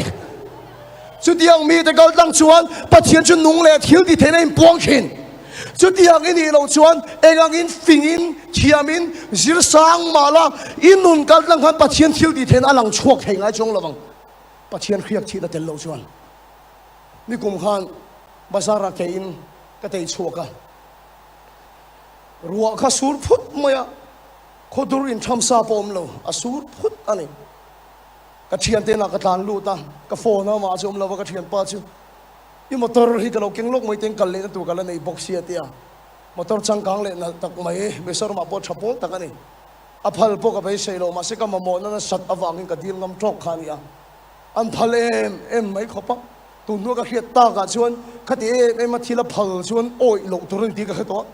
chu diang mi te gal dang chuan pathian chu nung le thil ti thena impuang thin chu tiang ini lo chuan engangin fingin thiamin zir sang mala inun kal lang khan pathian thil di then alang chuak thei ngai chong lawang pathian khriak thi na tel lo chuan ni kum khan bazara kein ka tei chuaka ruwa kha sur phut maya khodur in thamsa pom lo asur phut ani ka thian te na ka tan lu ta ka phone na ma chom lo ka thian pa chu I motor hi kalau keng lok mai teng kal le tu kala nei box sia tia motor changkang le na tak mai besar ma po chapol takani aphal po ka bai seilo ma se ka mamo na sat awangin ka dil ngam tok khan ya an phal em mai khopa tu nu ka khiat ta ka chuan khati em ma thila phal chuan oi lo turin ti ka khato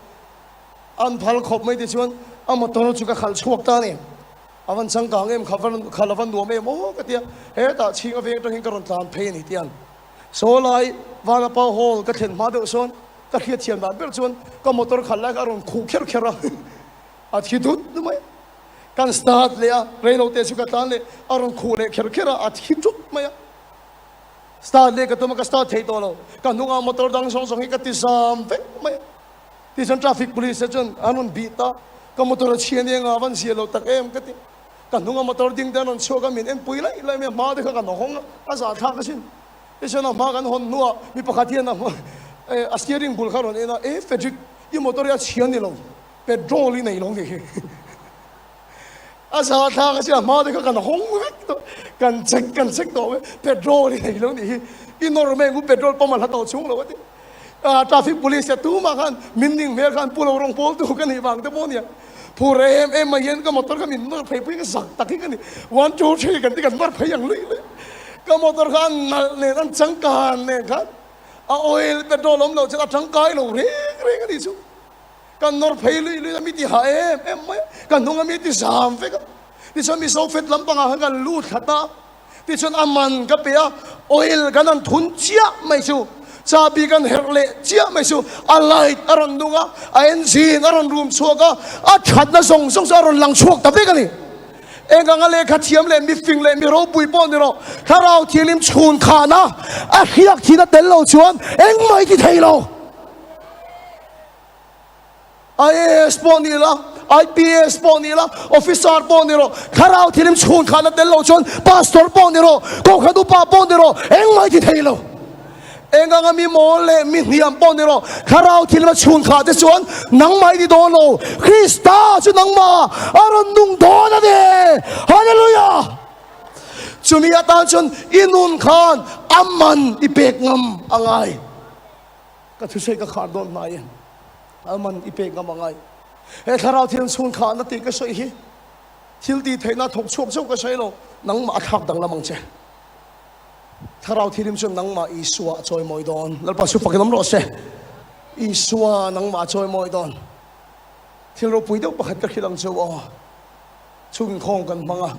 an phal khop mai ti chuan a motor chu ka khal chuak ta ni awan changkang em khalavan nu me mo ka tia he ta chinga ve to hin karon tan phe ni tian so lai vana pa hol ka then ma de son ka khiat thiam ba ber chuan ka motor khalla ka ron khu kher khera a thi dut nu mai kan start le a reino te chu ka tan le aron khu le kher khera a thi dut mai start le ka to ma ka start thei to lo ka nunga motor dang song song ka ti sam ve mai ti san traffic police chun anon bita ka motor chhian nga van sia lo tak em ka ti ka nunga motor ding dan on cho ka min en pui lai me ma de ka no hong a za tha ka sin Isa na makan hon nuwa mi pakatian na a steering bul karon ena fedrik I motor ya chian ni lo petrol ni nei lo ni asa tha ka sia ma de ka kan hong kan check to petrol ni nei lo ni I norme ngu petrol pa mal hataw chung lo ti traffic police ya tu ma kan minning mer kan pulo rong pol tu kan hi bang te mon ya pure em ma yen ka motor ka min no phei ka sak tak kan ni 1 2 3 kan ti kan mar phei yang lui ka motor khan ne an changkan ne khan a oil petrol om lo cha changkai lo re ni chu kan nor phei lui mi ti ha em mai kan nunga mi ti sam fe ka ti chon mi so fet lam panga kan lu thata ti chon aman ka pe oil kan an thun chia mai chu cha bi kan herle chia mai chu a light aron nunga a engine aron room chuaka a that na song aron lang chuak ta pe ka ni engang ale khathiam le mi fing le mi ro pui pon ro tharau thilim chhun khana a khiak thina tel lo chuan eng mai ti thei lo IAS ponila IPS ponila officer poniro tharau thilim chhun khana tel lo chuan pastor poniro ko khadu pa poniro eng mai ti thei lo engang mi mole mi hiam poniro tharau thilim chhun kha te chuan nang mai di do lo Krista chu nang ma aron nung do na de hallelujah chumi atan chun inun khan amman ipek ngam angai ka thu sei ka khar don mai amman ipek ngam angai he tharau thilim chhun kha na ti ka soi hi thil ti theina thok chok chok ka sei lo nang ma thak dang lamang che tharau thilim chun nang ma iswa choi moi don lalpa su pakinam ro se iswa nang ma choi moi don thil ro pui do pakhat ka khilang chu chung khong kan manga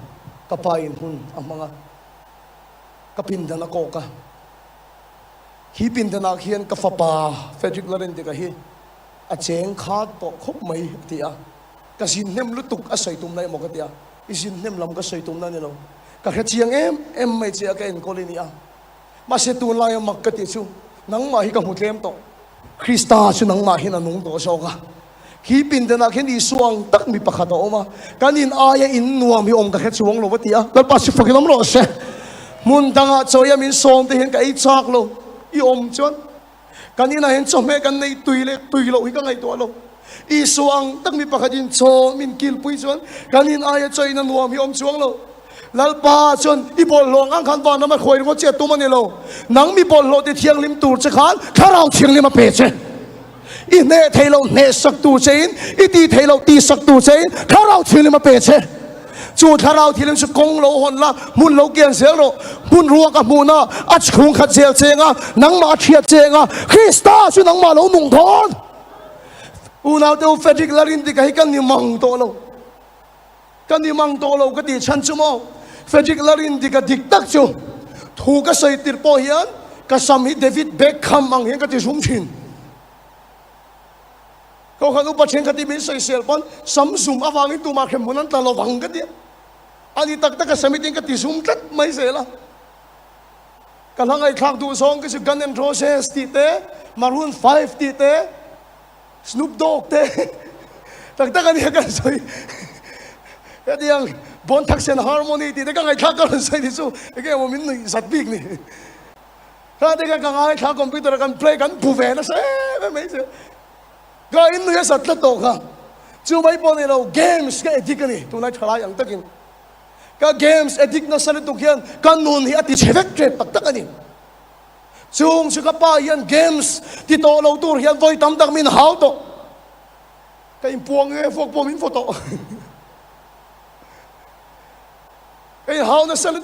kapain hun amanga kapin dana ko ka hi pin dana khian ka fapa fedrik laren de ka hi a cheng khat to khop mai ti a กสินเนมลุตุกอาศัยตุมในหมกเตียอิสินเนมลำก็ใส่ตุมนั่นนี่เราก็แค่เชียงเอ็มไม่เชียกันก็เลยนี่มาเสตุนลายมักกะติชูนังมาฮิกับหุเทมโตคริสตาชูนังมาฮินันุงโตโซกะขีปินเดนักเห็นอีสวงตักมีปะขัดออกมาการอินอายอินนัวมีองค์กับแค่ชวงโลวติอาแล้วปัสสิฟักน้ำโลเสมุนตังอาจอยมินส่งที่เห็นกับไอ้ชักโลอีอมจวนการอินเห็นจอมแม่กันในตุยเล็กตุยโลอีกันไงตัวโลอีสวงตักมีปะขัดอินโซมินกิลปุยจวนการอินอายจอยนันนัวมีอมชวงโลลัลปาจนอีบอลลงอังคันบานน้ำมันคอยงดเจ็ดตัวมันนี่โลนังมีบอลโลที่เทียงลิมตูดจะขานข้าเราเทียงลิมมาเปเชอีเนเทโลเนสักตูเชนอีตีเทโลตีสักตูเชนข้าเราเทียงลิมมาเปเชจูข้าเราที่ลิมสุกงโลหนละมุนโลเกียนเสียโลมุนรัวกับมุนอัจฉริขัดเจียเจงะนังมาเทียเจงะคริสตาชุนังมาโลนุ่งทอนอุณาเตวเฟดิกลารินติกให้กันนิมังโตโลกันนิมังโตโลก็ตีชันชุโมเฟดิกลารินติกดิกตักจูถูกก็ใส่ติดโปเฮียนก็สามีเดวิดเบคแฮมมังเฮียนก็ตีสุ่มชินก็ขันอุปเชนก็ตีมิสใส่เซลปอนสัมซุมอฟังอิตุมาเข้มมุนันตลอดวังก็ตีอันนี้ตักก็สามีติงก็ตีสุ่มตัดไม่เสียละกันทั้งไอ้คลากดูซองก็คือกันเอ็นโรเซสตีเตมารูน5ตีเตสนุปด็อกเตตักกันเนี่ยกันใส่ก็ตียังบนทักเซนฮาร์โมนีตีแต่ก็ไงข้าก็รู้สึกที่สุดไอ้แกว่ามินนี่สัตว์ปีกนี่ถ้าแต่ก็ไงข้าคอมพิวเตอร์กันเพลย์กันผู้เวนนะเซ่ไม่ใช่ก็อินนี่สัตว์ละโตค่ะจู่ไม่พอเนี่ยเราเกมส์ก็เอติกันนี่ตัวนั้นฉลาดอย่างตะกินก็เกมส์เอติกนั่นสัตว์ตุกยันกันนู่นที่อติเชฟเทรดตักตะกันนี่จู่สุขภาพยันเกมส์ที่โตเราตัวยันโดยตำตักมินหาวโตก็อินพวงเงี้ยพวกพวกมินโฟโต้ไอ้หาวนั่นสลิด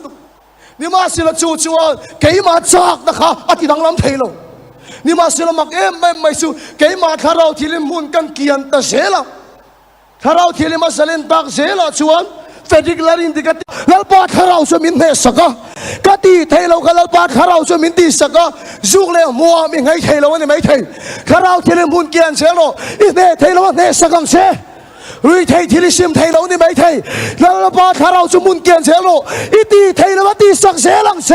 นี่มาสิละจู่จู่เกี่ยมาจากนะคะอธิดังลำเทโลนี่มาสิละมักไม่สู้เกี่ยมาข้าเราที่ลิมุนกันเกียนตะเสละข้าเราที่ลิมาสลินตักเสละชวนเฟดิกลารินติกัดลัลปาข้าเราจะมินเนสกะกะตีเทโลกับลัลปาข้าเราจะมินตีสกะจุกเลยมัวมิงให้เทโลนี่ไม่เทข้าเราที่ลิมุนเกียนเสละอีเนเทโลเนสกังเสรุยเทที่ลิซิมเทโลนี่ไม่เทแล้วเราพาข้าเราจะมุนเกียนเสโลอีตีเทโลว่าตีสักเสลังเส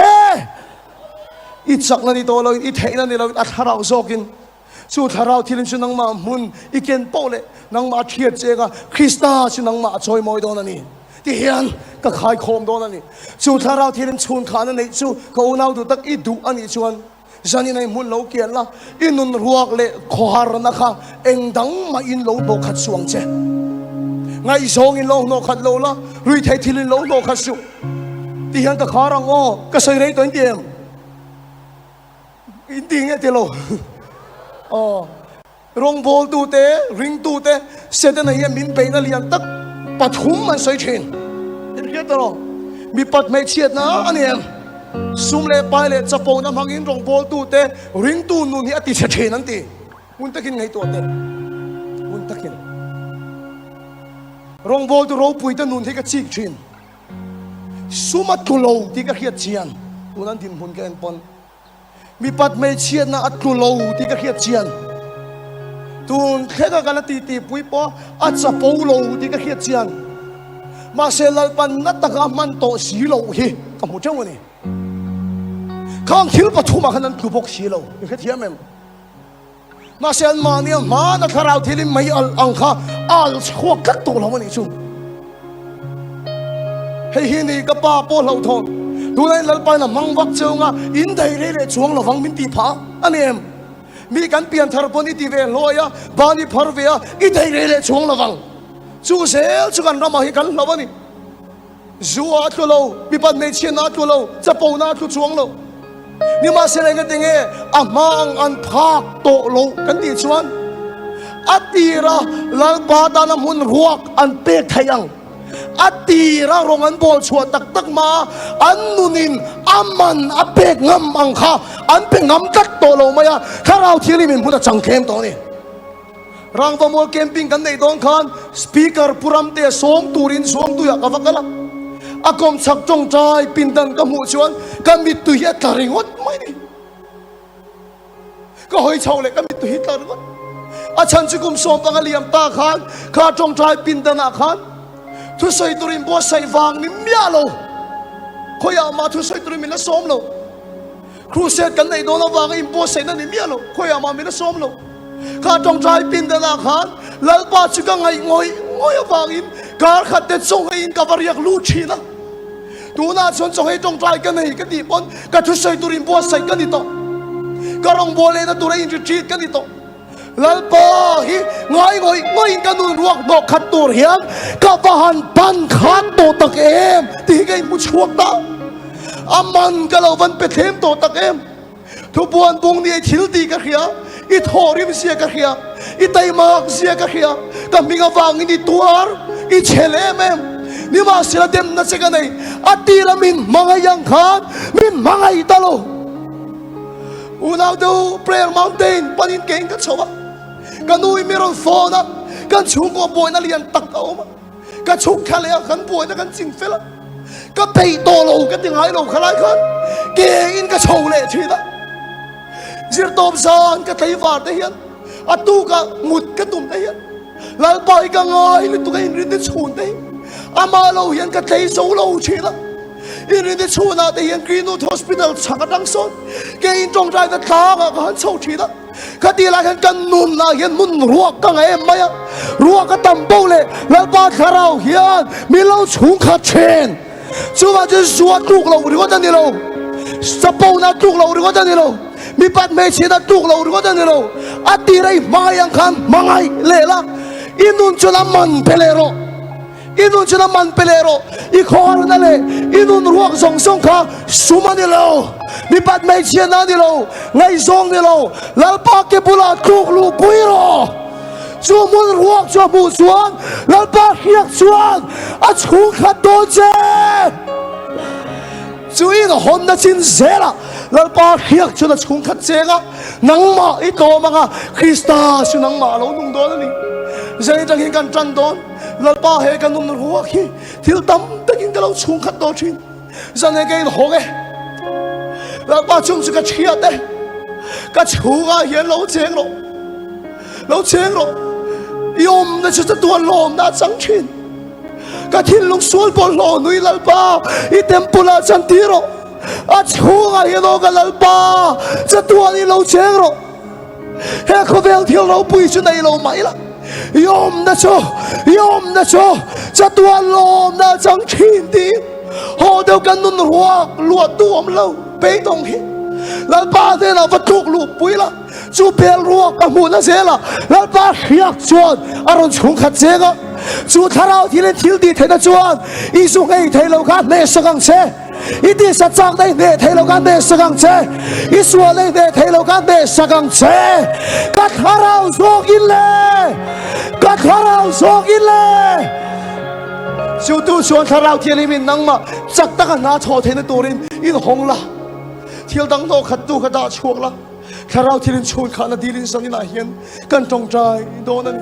อีสักนั่นนี่ตัวเราอีเทนั่นนี่เราอัดข้าเราโซกินสู้ข้าเราที่ลิซิมนังมามุนอีเกียนโปเลนังมาเทียดเจงะคริสตาชินังมาจอยมอยโดนนั่นนี่ที่เฮียนก็ขายโคมโดนนั่นนี่สู้ข้าเราที่ลิซิมขานั่นนี่สู้เขาเอาดูตักอีดูอันนี้ชวนจันนี่ในมุนเราเกียนละอินุนรัวเล่ขวารนะคะเอ็งดังมาอินเราโดขัดสวงเจไงสองอินโลโนขัดโลละรุยไทยที่ลินโลโนขัดสุที่ยันตะขารังโอก็ใส่เรย์ตัวอินเดียมอินเดียเตโลอ๋อรองโบลตูเตริงตูเตเสด็จในยันมินไปนั่นเลียนตักปัดหุ่มมันใส่เชนเห็นแค่ตลอดมีปัดไม่เฉียดนะอันนี้ซุ่มเล่ไปเล่จะโปน้ำพังอินรองโบลตูเตริงตูนู่นนี่อติเชนนั่นตีมุนตะกินไงตัวเตมุนตะกินรองโบลตัวเราปุยตะนุนที่กระชิกชินสุมาตุโลที่กระเขียดเชียนตัวนั้นดิมหุ่นแกนปนมีปัดไม่เชียนนะอัตุโลที่กระเขียดเชียนตัวแค่กันละตีปุยปออัจจะโปโลที่กระเขียดเชียนมาเซลปันนัตตะกามันโตสีโลฮีกับหัวเจ้าวันนี้ข้างคิลปฐุมมาขนาดคือพกสีโลอยู่แค่เทียมเองมาเซลมาเนี่ยมานักข่าวที่ลิมไม่อังคาขวกัดตัวเราวันนี้ชุนให้ฮินี่กับป้าป้อเราทนดูในลัลไปน่ะมังวักเจ้างะอินไดเร่ช่วงเราฟังมินตีผาอันนี้มีการเปลี่ยนทาร์ปนิติเวลอยบานิพาร์เวียอินไดเร่ช่วงเราฟังจูเซลจูกันรามาฮิกันเราวันนี้จูอาตัวเรามีปัจเมชินาตัวเราจะปูนาตัวช่วงเรานี่มาเสร็จกันยังไงอามังอันพักโตโลกันตีชวนอัตตีระลัลปาดานามุนรวกอันเป็กทยังอัตตีระโรงอันบอลชวนตักมาอันนุนินอามันอัเป็กงำอังคาอันเป็กงำตักโตโลมา呀ข้าเราที่นี่มันพูดจังเข้มตัวนี้รังวามอลแคมปิ้งกันในตอนคันสปีกเกอร์พูรัมเตะสองตูรินสองตุยกับฟักกันละอากรมชักจงใจปินดันกับหัวชวนกันมิตุยตาริงวัดไม่ดีก็เฮ้ยชาวเล็กกันมิตุยตาริงวัด อาฉันจะกุมสมปังเลียมตาขันข้าจงใจปินตนาขันทุใส่ตุริมบัวใส่ฟางนี่เมียโลคอยเอามาทุใส่ตุริมิละสมโลครูเสดกันในโดนวางอิมบัวใส่นั่นนี่เมียโลคอยเอามามิละสมโลข้าจงใจปินตนาขันลัลปาจุกังไงงอยฟางอินการขัดเด็ดส่งให้อินกับวารียกลูชีนะดูน่าชนส่งให้จงใจกันในกันดีปนกับทุใส่ตุริมบัวใส่กันดีโตก็รองบัวเลยนะตัวเองจะจีดกันดีโตลัลปาฮีงอยกันนู่นรวกดอกขัดตัวเฮียนกับบ้านปันขัดตัวตะเกมที่ไงมุชวกตาอามันก็เราวันไปเทมตัวตะเกมทุบวนบุงนี่ทิลดีกันเฮียอีทอริมเสียกันเฮียอีไตมากเสียกันเฮียกับมีกฟังนี่ตัวอีเชลเมมนี่มาเสียเต็มนั่นเสกันเลยอดีละมินมังยังขันมินมังไอตาโลอุณาดูเปรย์มังเทนปนินเก่งกันชาวกันนุยมีรถโฟนะกันชุกว่าบอยนั่นเรียนตักเอามากันชุกแค่เลยกันบอยนั่นกันจริงเฟล่ะกันไปโตโลกันยังไงโลขลายกันเก่งกันโชว์เลยทีละจิตตบซานกันไต้หวันได้ยันอัตุกันมุดกันตุ่มได้ยันแล้วไปกันไงเลยตุกันรินได้ชูนได้อามาโลยันกันไต้โซโลทีละอินได้ชูนาได้ยันกรีนูทอสพิทอลช่างกันดังสนเก่งจงใจกันท้ากันโชว์ทีละคดีละกันนุนละยันมุนรัวกันไงไม่อะรัวกันตั้มโบเลยแล้วบ้านเราเฮียนมีเราชุงขัดเชนชัวร์จะชัวร์ตุกเราหรือว่าจะนี่เราสปาวนาตุกเราหรือว่าจะนี่เรามีปัดเมชินาตุกเราหรือว่าจะนี่เราอดีไรมายังคันมาไงเล่ละอินุนจะน้ำมันเปเลโรอินุนจะน้ำมันเปเลโรอีกคนนั่นเลยอินุนรัวส่งข้าสุมานี่เรามีปัดเมชินานี่เราไงส่งนี่เราแล้วปากเก็บบุหรี่ตุกลูกุยโรชัวมุนรัวชัวมุสวนแล้วปากเฮียชวนอาชุกขัดโดเจ注意到很多真实啦，老把黑就那冲克这个，能马一多嘛个，Krista 是能马老弄多了呢，现在现干战斗，老把黑干弄火气，条担得见个老冲克多钱，现在给好嘅，老把种是个车的，个车啊也老正咯，用的就是多老那挣钱。กะทิลุงสวนบอลหนุ่ยลัลปาอีเต็มปุระจันทีโรอาชัวร์เฮโลกันลัลปาจะตัวนี้เราเจงโรเฮเขาเวลที่เราปุยจุดไหนเราไม่ละยอมนะโชจะตัวลมนะจังชินดีโหเดียวกันนุ่นรัวตัวมเราไปตรงที่ลัลปาเทน่าวัตถุลูกปุยละจูเปลรัวกับมูน่าเสียละลัลปาเฮียกชวนอารมณ์ชงขัดเจงจูทาราที่เล่นทิลดีเทนจวนอีสุงไอเทโลกันเนสกังเชอีดีสัจจังได้เนเทโลกันเนสกังเชอีสวาเลยเนเทโลกันเนสกังเชกัดทาราโซกินเลยจูดูชวนทาราที่ลิมินนังมาจักตะกันนาชอเทนตัวรินอินหงละเที่ยวดังโตขัดดูขัดดาช่วงละทาราที่ลินชวนขานาดีลินสังอินาเฮียนกันจงใจโดนนั่น